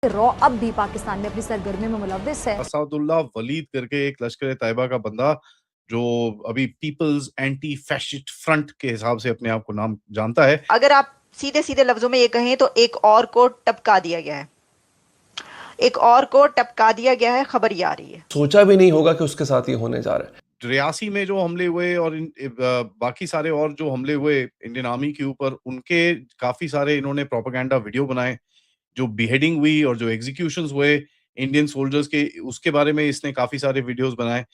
Raw अब भी पाकिस्तान में अपनी सरगर्मी में मुलव्विस है। असादुल्लाह वलीद करके एक लश्कर तैयबा का बंदा जो अभी पीपल्स एंटी फैशिस्ट फ्रंट के हिसाब से अपने आप को नाम जानता है। अगर आप सीधे सीधे लफ्जों में ये कहें तो एक और को टपका दिया गया है, एक और को टपका दिया गया है, खबर ये आ रही है। सोचा भी नहीं होगा कि उसके साथ ये होने जा रहा है। रियासी में जो हमले हुए और बाकी सारे और जो हमले हुए इंडियन आर्मी के ऊपर, उनके काफी सारे इन्होंने प्रोपेगेंडा वीडियो बनाए। जो बिहेडिंग हुई और जो एग्जीक्यूशंस हुए इंडियन सोल्जर्स के, उसके बारे में इसने काफी सारे वीडियोस बनाए।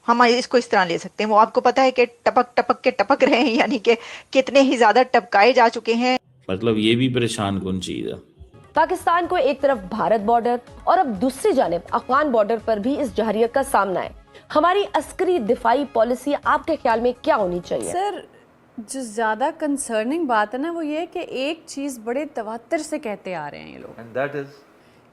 हम इसको इस तरह ले सकते हैं, वो आपको पता है कि टपक टपक के टपक रहे हैं, यानी कि कितने ही ज्यादा टपकाए जा चुके हैं। मतलब ये भी परेशान कुन चीज है। पाकिस्तान को एक तरफ भारत बॉर्डर और अब दूसरी जानिब अफगान बॉर्डर पर भी इस जहरियत का सामना है। हमारी अस्करी दिफाई पॉलिसी आपके ख्याल में क्या होनी चाहिए? सर, जो ज्यादा कंसर्निंग बात है ना, वो ये है कि एक चीज बड़े तवत्तर से कहते आ रहे हैं ये लोग, एंड दैट इज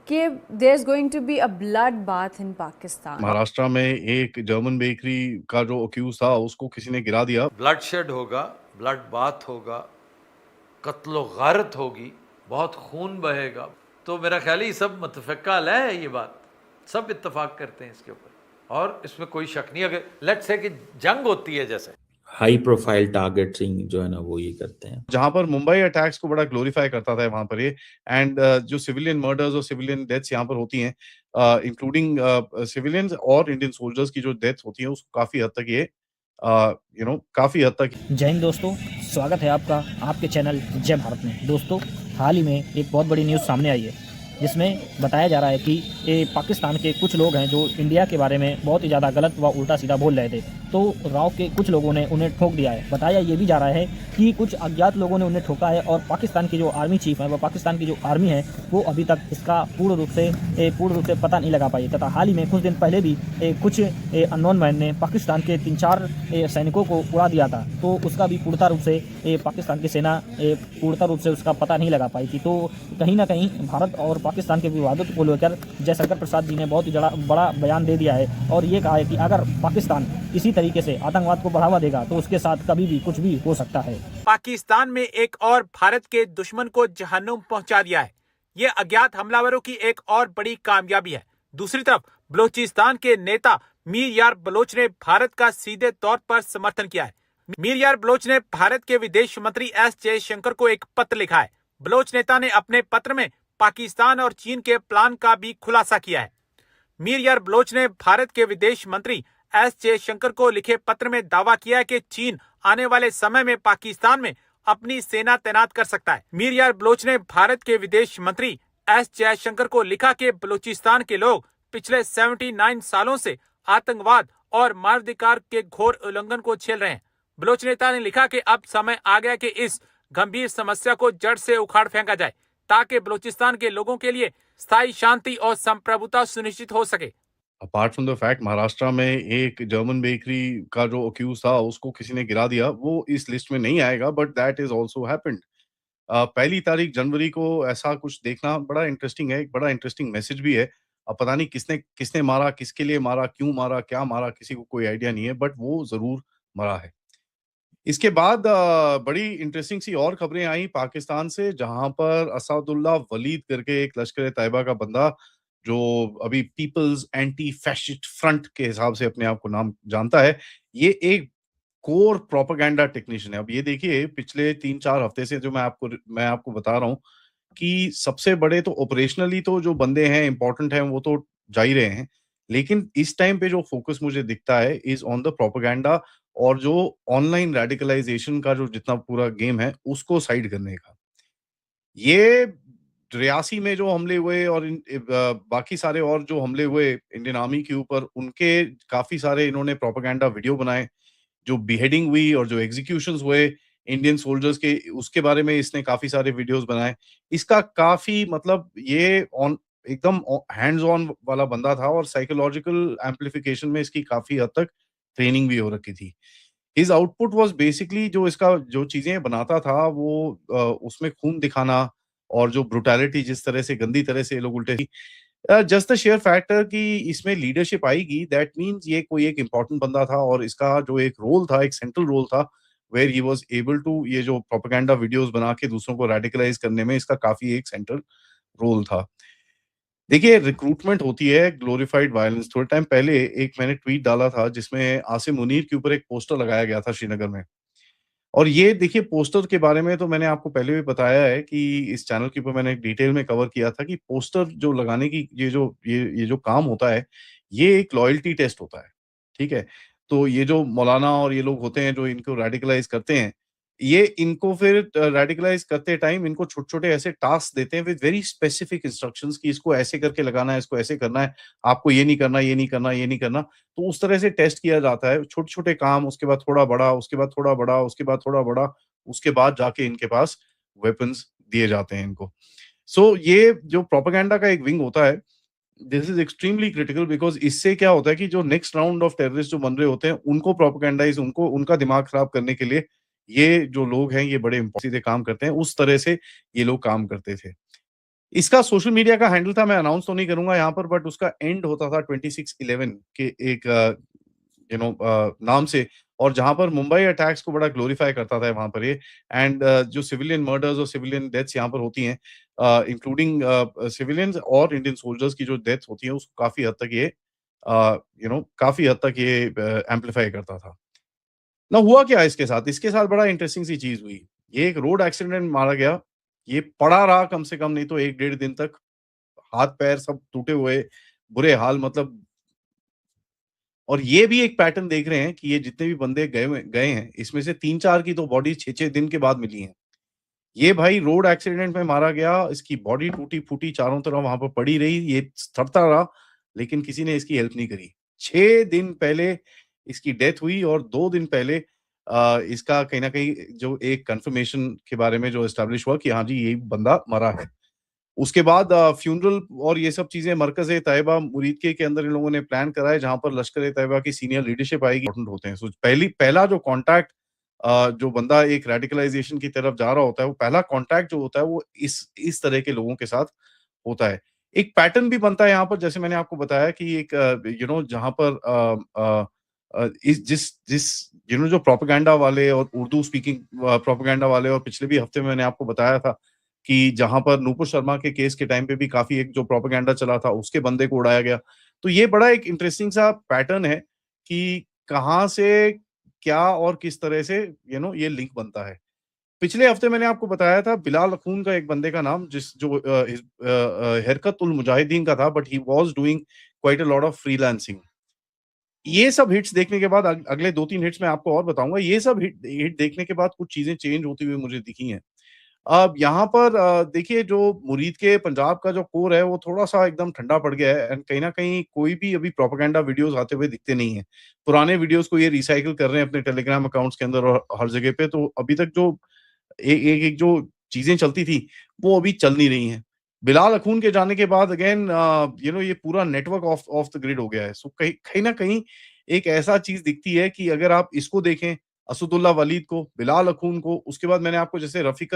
कि there is going to be a blood bath in Pakistan. Maharashtra में एक जर्मन बेकरी का जो अक्यूज था उसको किसी ने गिरा दिया। ब्लड शेड होगा, ब्लड बाथ होगा, कत्लो गारत होगी, बहुत खून बहेगा। तो मेरा ख्याल है सब मुतफ़क़्क़ा है, ये बात सब इत्तफाक करते हैं इसके ऊपर, और इसमें कोई शक नहीं। अगर लेट्स से कि जंग होती है, जैसे हाई प्रोफाइल टारगेटिंग जो है ना वो ये करते हैं। जहां पर मुंबई अटैक्स को बड़ा ग्लोरीफाई करता था वहां पर ये, एंड जो सिविलियन मर्डर्स और सिविलियन डेथ्स यहाँ पर होती हैं, इंक्लूडिंग सिविलियंस और इंडियन सोल्जर्स की जो डेथ्स होती हैं, उसको काफी हद तक ये काफी हद तक। जय हिंद दोस्तों, स्वागत है आपका आपके चैनल जय भारत में। दोस्तों, हाल ही में एक बहुत बड़ी न्यूज़ सामने आई है जिसमें बताया जा रहा है कि ये पाकिस्तान के कुछ लोग हैं जो इंडिया के बारे में बहुत ही ज़्यादा गलत व उल्टा सीधा बोल रहे थे, तो राव के कुछ लोगों ने उन्हें ठोक दिया है। बताया ये भी जा रहा है कि कुछ अज्ञात लोगों ने उन्हें ठोका है और पाकिस्तान की जो आर्मी चीफ है व पाकिस्तान की जो आर्मी है वो अभी तक इसका पूर्ण रूप से पता नहीं लगा पाई। तथा हाल ही में कुछ दिन पहले भी कुछ अननोन मैन ने पाकिस्तान के 3-4 सैनिकों को उड़ा दिया था, तो उसका भी पूर्णतः रूप से पाकिस्तान की सेना पूर्णतः रूप से उसका पता नहीं लगा पाई थी। तो कहीं ना कहीं भारत और पाकिस्तान के विवादों को लेकर जयशंकर प्रसाद जी ने बहुत ही बड़ा बयान दे दिया है और ये कहा है कि अगर पाकिस्तान इसी तरीके से आतंकवाद को बढ़ावा देगा तो उसके साथ कभी भी कुछ भी हो सकता है। पाकिस्तान में एक और भारत के दुश्मन को जहन्नुम पहुंचा दिया है। ये अज्ञात हमलावरों की एक और बड़ी कामयाबी है। दूसरी तरफ बलोचिस्तान के नेता मीर यार बलोच ने भारत का सीधे तौर पर समर्थन किया है। मीर यार बलोच ने भारत के विदेश मंत्री एस जयशंकर को एक पत्र लिखा है। बलोच नेता ने अपने पत्र में पाकिस्तान और चीन के प्लान का भी खुलासा किया है। मीर यार बलोच ने भारत के विदेश मंत्री एस जयशंकर को लिखे पत्र में दावा किया है कि चीन आने वाले समय में पाकिस्तान में अपनी सेना तैनात कर सकता है। मीर यार बलोच ने भारत के विदेश मंत्री एस जयशंकर को लिखा कि बलूचिस्तान के लोग पिछले 79 सालों से आतंकवाद और मानवाधिकार के घोर उल्लंघन को झेल रहे हैं। बलोच नेता ने लिखा कि अब समय आ गया कि इस गंभीर समस्या को जड़ से उखाड़ फेंका जाए ताकि बलूचिस्तान के लोगों के लिए स्थायी शांति और संप्रभुता सुनिश्चित हो सके। Apart from the fact Maharashtra में एक जर्मन बेकरी का जो अक्यूज था उसको किसी ने गिरा दिया, वो इस लिस्ट में नहीं आएगा, but that is also happened. 1 तारीख को ऐसा कुछ देखना बड़ा इंटरेस्टिंग है, एक बड़ा इंटरेस्टिंग मैसेज भी है। अब पता नहीं किसने किसने मारा, किसके लिए मारा, क्यों मारा, क्या मारा, किसी को कोई आइडिया नहीं है, बट वो जरूर मरा है। इसके बाद बड़ी इंटरेस्टिंग सी और खबरें आई पाकिस्तान से, जहां पर असादुल्लाह वलीद करके एक लश्कर तैयबा का बंदा जो अभी पीपल्स एंटी फैशिस्ट फ्रंट के हिसाब से अपने आप को नाम जानता है, ये एक कोर प्रोपेगेंडा टेक्नीशियन है। अब ये देखिए, पिछले 3-4 हफ्ते से जो मैं आपको बता रहा हूँ कि सबसे बड़े तो ऑपरेशनली तो जो बंदे हैं इंपॉर्टेंट हैं वो तो जा ही रहे हैं, लेकिन इस टाइम पे जो फोकस मुझे दिखता है इज ऑन द प्रोपेगेंडा और जो ऑनलाइन रेडिकलाइजेशन का जो जितना पूरा गेम है उसको साइड करने का। ये रियासी में जो हमले हुए और बाकी सारे और जो हमले हुए इंडियन आर्मी के ऊपर, उनके काफी सारे इन्होंने प्रोपेगेंडा वीडियो बनाए। जो बिहेडिंग हुई और जो एग्जीक्यूशंस हुए इंडियन सोल्जर्स के, उसके बारे में इसने काफी सारे वीडियोस बनाए। इसका काफी मतलब ये ऑन एकदम हैंड्स ऑन वाला बंदा था और साइकोलॉजिकल एम्प्लीफिकेशन में इसकी काफी हद तक ट्रेनिंग भी हो रखी थी। हिज आउटपुट वाज बेसिकली जो इसका जो चीजें बनाता था वो उसमें खून दिखाना और जो ब्रुटैलिटी, जिस तरह से गंदी तरह से लोग उल्टे, जस्ट द शेयर फैक्टर कि इसमें लीडरशिप आएगी, दैट मीन्स ये कोई एक इंपॉर्टेंट बंदा था और इसका जो एक रोल था, एक सेंट्रल रोल था, where he was able to, ये जो प्रोपेगेंडा वीडियोस बना के दूसरों को रेडिकलाइज करने में इसका काफी एक सेंट्रल रोल था। देखिए, रिक्रूटमेंट होती है ग्लोरीफाइड वायलेंस। थोड़े टाइम पहले एक मैंने ट्वीट डाला था जिसमें आसिम मुनीर के ऊपर एक पोस्टर लगाया गया था श्रीनगर में। और ये देखिए पोस्टर के बारे में तो मैंने आपको पहले भी बताया है कि इस चैनल के ऊपर मैंने डिटेल में कवर किया था कि पोस्टर जो लगाने की ये जो काम होता है, ये एक लॉयल्टी टेस्ट होता है, ठीक है? तो ये जो मौलाना और ये लोग होते हैं जो इनको रेडिकलाइज़ करते हैं, ये इनको फिर रेडिकलाइज़ करते टाइम इनको छोटे-छोटे ऐसे टास्क देते हैं विद वेरी स्पेसिफिक इंस्ट्रक्शंस कि इसको ऐसे करके लगाना है, इसको ऐसे करना है, आपको ये नहीं करना, ये नहीं करना, ये नहीं करना। तो उस तरह से टेस्ट किया जाता है, छोटे-छोटे काम, उसके बाद थोड़ा बड़ा, उसके बाद थोड़ा बड़ा, उसके बाद थोड़ा बड़ा, उसके बाद जाके इनके पास वेपन्स दिए जाते हैं इनको। सो ये जो प्रोपेगेंडा का एक विंग होता है, this is extremely critical because इससे क्या होता है कि जो नेक्स्ट राउंड ऑफ टेररिस्ट जो बन रहे होते हैं, उनको प्रोपेगेंडाइज़ उनको उनका दिमाग खराब करने के लिए ये जो लोग हैं, ये बड़े सीधे काम करते हैं, उस तरह से ये लोग काम करते थे। इसका सोशल मीडिया का हैंडल था, मैं अनाउंस तो नहीं करूँगा यहाँ पर बट उसका एंड होता था 26/11 के एक नाम से और जहाँ पर मुंबई अटैक्स को बड़ा ग्लोरीफाई करता था वहाँ पर ये एंड जो सिविलियन मर्डर्स और सिविलियन डेथ्स यहाँ पर होती हैं इंक्लूडिंग सिविलियंस और इंडियन सोल्जर्स की जो डेथ्स होती हैं उसको काफ़ी हद तक ये काफ़ी हद तक ये एम्प्लीफाई करता था। ना हुआ क्या इसके साथ? इसके साथ बड़ा इंटरेस्टिंग सी चीज़ हुई। ये एक रोड एक्सीडेंट में मारा गया। ये पड़ा रहा कम से कम नहीं तो 1 डेढ़ दिन तक, हाथ-पैर सब टूटे हुए, बुरे हाल मतलब और ये भी एक पैटर्न देख रहे हैं कि ये जितने भी बंदे गए हैं, इसमें से 3-4 की तो बॉडी 6-6 दिन के बाद मिली हैं। ये भाई रोड एक्सीडेंट में मारा गया, इसकी बॉडी टूटी-फूटी चारों तरफ वहाँ पर पड़ी रही, ये तड़पता रहा, लेकिन किसी ने इसकी हेल्प नहीं करी। 6 दिन पहले इसकी डेथ हुई और 2 दिन पहले इसका कहीं न कहीं जो एक कन्फर्मेशन के बारे में जो एस्टेब्लिश हुआ कि हाँ जी, ये बंदा मरा है। उसके बाद फ्यूनरल और ये सब चीज़ें मरकज़-ए-तैयबा मुरीदके के अंदर इन लोगों ने प्लान करा है, जहाँ पर लश्कर-ए-तैयबा की सीनियर लीडरशिप आएगी, इम्पोर्टेंट होते हैं। सो पहला जो कॉन्टैक्ट जो बंदा एक रेडिकलाइज़ेशन की तरफ जा रहा होता है, वो पहला कॉन्टैक्ट जो होता है, वो इस तरह के लोगों के साथ होता है। एक पैटर्न भी बनता है यहाँ पर, जैसे मैंने आपको बताया कि एक जहाँ पर इस जिस जिस जो प्रोपेगेंडा वाले और उर्दू स्पीकिंग प्रोपेगेंडा वाले और पिछले भी हफ्ते में मैंने आपको बताया था कि जहाँ पर नूपुर शर्मा के केस के टाइम पे भी काफ़ी एक जो प्रोपेगेंडा चला था, उसके बंदे को उड़ाया गया। तो ये बड़ा एक इंटरेस्टिंग सा पैटर्न है कि कहाँ से, क्या और किस तरह से ये लिंक बनता है। पिछले हफ्ते मैंने आपको बताया था बिलाल अख़ून का एक बंदे का नाम हिरकत उल मुजाहिदीन का था but he was doing quite a lot of freelancing. ये सब हिट्स देखने के बाद अगले 2-3 हिट्स मैं आपको और बताऊँगा। ये सब हिट देखने के बाद कुछ चीज़ें चेंज होती हुई मुझे दिखी हैं। अब यहाँ पर देखिए जो मुरीद के पंजाब का जो कोर है वो थोड़ा-सा एकदम ठंडा पड़ गया है एंड कहीं न कहीं कोई भी अभी प्रोपेगेंडा वीडियोज़ आते हुए दिखते नहीं हैं। पुराने वीडियोज़ को ये रिसाइकिल कर रहे हैं अपने टेलीग्राम अकाउंट्स के अंदर और हर जगह पे तो अभी तक जो एक जो चीज़ें चलती थी, वो अभी चल नहीं रही हैं। बिलाल अख़ून के जाने के बाद अगेन ये पूरा नेटवर्क ऑफ द ग्रिड हो गया है। सो कहीं न कहीं एक ऐसा चीज़ दिखती है कि अगर आप इसको देखें असदुल्ला वलीद को, बिलाल अख़ून को, उसके बाद मैंने आपको जैसे रफ़ीक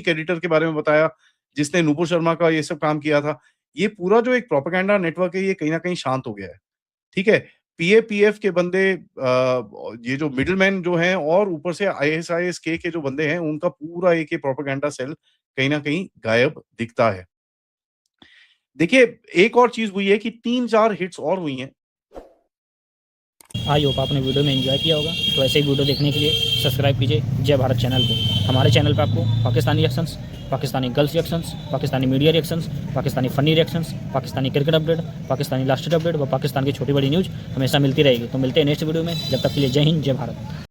एडिटर के बारे में बताया, जिसने नूपुर शर्मा का ये सब काम किया था। ये पूरा जो एक प्रोपेगेंडा नेटवर्क है, ये कहीं न कहीं शांत हो गया है। ठीक है? पीएपीएफ के बंदे ये जो मिडलमैन जो हैं और ऊपर से आईएसआईएस के जो बंदे हैं, उनका पूरा एक ये प्रोपेगेंडा सेल कहीं न कहीं गायब दिखता है। देखिए, एक और चीज़ हुई है कि 3-4 हिट्स और हुई हैं। आई होप आपने वीडियो में एंजॉय किया होगा। तो ऐसे ही वीडियो देखने के लिए सब्सक्राइब कीजिए जय भारत चैनल को। हमारे चैनल पर आपको Pakistani reactions, Pakistani girls reactions, Pakistani media reactions, Pakistani funny reactions, Pakistani cricket update, Pakistani last update व पाकिस्तान की छोटी बड़ी न्यूज़ हमेशा मिलती रहेगी। तो मिलते हैं नेक्स्ट वीडियो में, जब तक के लिए जय हिंद जय भारत।